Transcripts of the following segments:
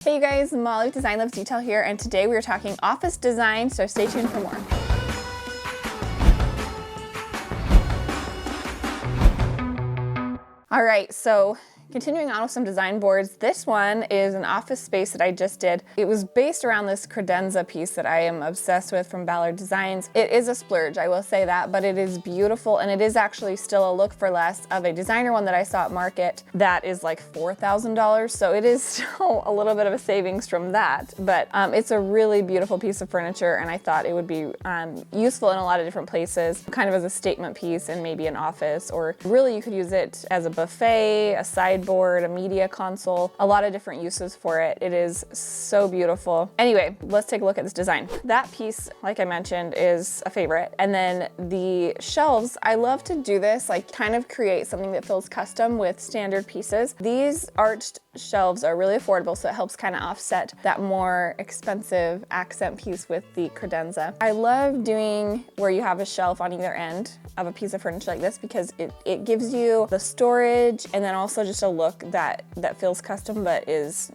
Hey you guys, Mollie Design Loves Detail here, and today we are talking office design, so stay tuned for more. All right, so continuing on with some design boards, this one is an office space that I just did. It was based around this credenza piece that I am obsessed with from Ballard Designs. It is a splurge, I will say that, but it is beautiful, and it is actually still a look for less of a designer one that I saw at market that is like $4,000, so it is still a little bit of a savings from that, but it's a really beautiful piece of furniture, and I thought it would be useful in a lot of different places, kind of as a statement piece in maybe an office, or really you could use it as a buffet, a sideboard, a media console, a lot of different uses for it. It is so beautiful. Anyway, let's take a look at this design. That piece, like I mentioned, is a favorite. And then the shelves, I love to do this, like kind of create something that feels custom with standard pieces. These arched shelves are really affordable, so it helps kind of offset that more expensive accent piece with the credenza. I love doing where you have a shelf on either end of a piece of furniture like this because it gives you the storage and then also just a look that feels custom but is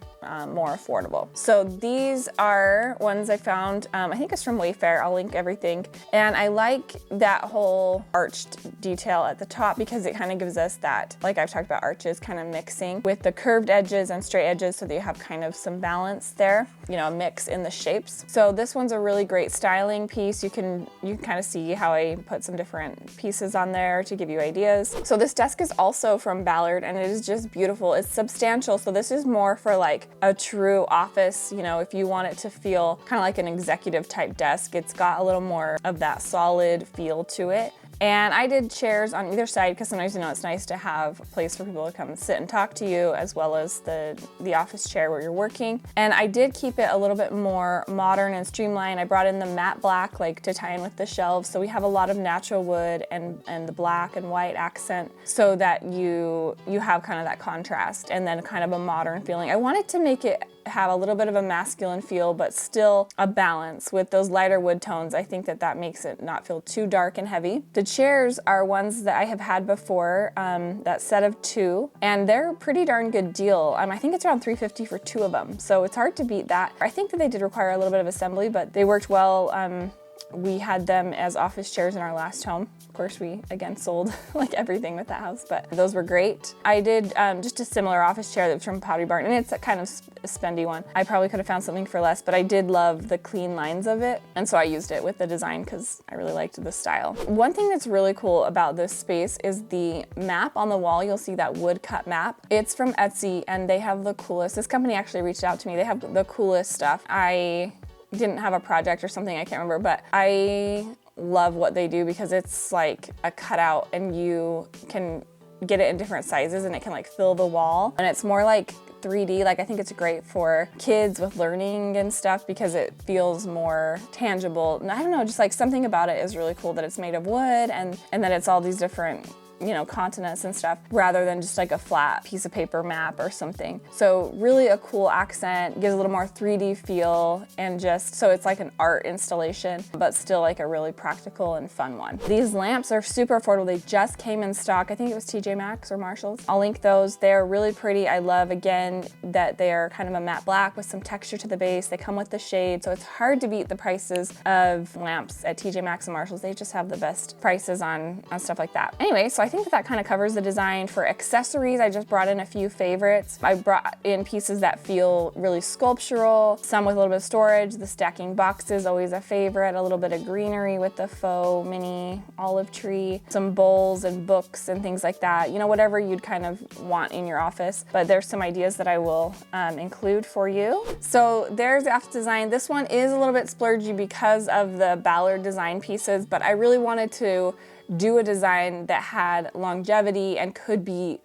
more affordable. So these are ones I found, I think it's from Wayfair, I'll link everything. And I like that whole arched detail at the top because it kind of gives us that, like I've talked about arches, kind of mixing with the curved edges and straight edges so that you have kind of some balance there, you know, a mix in the shapes. So this one's a really great styling piece. You can kind of see how I put some different pieces on there to give you ideas. So this desk is also from Ballard and it is just beautiful. It's substantial, so this is more for like a true office, you know, if you want it to feel kind of like an executive type desk. It's got a little more of that solid feel to it. And I did chairs on either side because sometimes, you know, it's nice to have a place for people to come and sit and talk to you, as well as the office chair where you're working. And I did keep it a little bit more modern and streamlined. I brought in the matte black, like to tie in with the shelves. So we have a lot of natural wood and the black and white accent so that you have kind of that contrast and then kind of a modern feeling. I wanted to make it have a little bit of a masculine feel, but still a balance with those lighter wood tones. I think that makes it not feel too dark and heavy. The chairs are ones that I have had before, that set of 2, and they're a pretty darn good deal. I think it's around $350 for 2 of them, so it's hard to beat that. I think that they did require a little bit of assembly, but they worked well. We had them as office chairs in our last home. Of course, we again sold like everything with that house, but those were great. I did just a similar office chair that was from Pottery Barn, and it's a kind of a spendy one. I probably could have found something for less, but I did love the clean lines of it, and so I used it with the design because I really liked the style. One thing that's really cool about this space is the map on the wall. You'll see that woodcut map. It's from Etsy, and they have the coolest. This company actually reached out to me. They have the coolest stuff. I didn't have a project or something, I can't remember, but I love what they do because it's like a cutout and you can get it in different sizes and it can like fill the wall, and it's more like 3D. Like I think it's great for kids with learning and stuff because it feels more tangible. And I don't know, just like something about it is really cool that it's made of wood and that it's all these different, you know, continents and stuff rather than just like a flat piece of paper map or something. So really a cool accent, gives a little more 3D feel, and just so it's like an art installation but still like a really practical and fun one. These lamps are super affordable. They just came in stock. I think it was TJ Maxx or Marshall's. I'll link those. They're really pretty. I love again that they are kind of a matte black with some texture to the base. They come with the shade, so it's hard to beat the prices of lamps at TJ Maxx and Marshall's. They just have the best prices on stuff like that. Anyway, so I think that kind of covers the design. For accessories, I just brought in a few favorites. I brought in pieces that feel really sculptural, some with a little bit of storage. The stacking box is always a favorite, a little bit of greenery with the faux mini olive tree, some bowls and books and things like that. You know, whatever you'd kind of want in your office, but there's some ideas that I will include for you. So there's the office design. This one is a little bit splurgy because of the Ballard design pieces, but I really wanted to do a design that had longevity and could be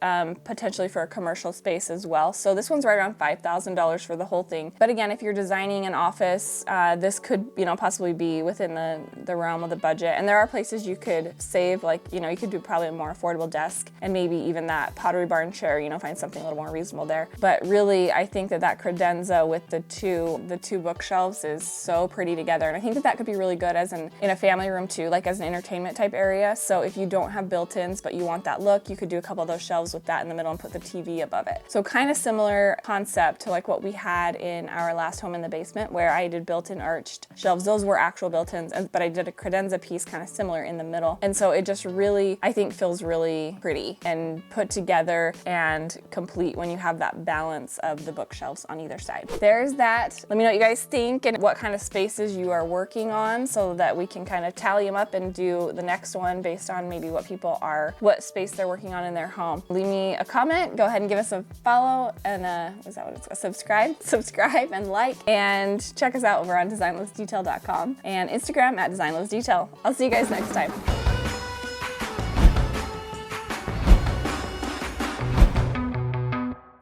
potentially for a commercial space as well. So this one's right around $5,000 for the whole thing. But again, if you're designing an office, this could, you know, possibly be within the realm of the budget. And there are places you could save, like, you know, you could do probably a more affordable desk and maybe even that Pottery Barn chair, you know, find something a little more reasonable there. But really, I think that credenza with the two bookshelves is so pretty together. And I think that could be really good as in a family room too, like as an entertainment type area. area. So if you don't have built-ins, but you want that look, you could do a couple of those shelves with that in the middle and put the TV above it. So kind of similar concept to like what we had in our last home in the basement, where I did built-in arched shelves. Those were actual built-ins, but I did a credenza piece kind of similar in the middle. And so it just really, I think, feels really pretty and put together and complete when you have that balance of the bookshelves on either side. There's that. Let me know what you guys think and what kind of spaces you are working on so that we can kind of tally them up and do the next one based on maybe what space they're working on in their home. Leave me a comment, go ahead and give us a follow and is that what it's called? Subscribe and like, and check us out over on designlessdetail.com and Instagram at designlessdetail. I'll see you guys next time.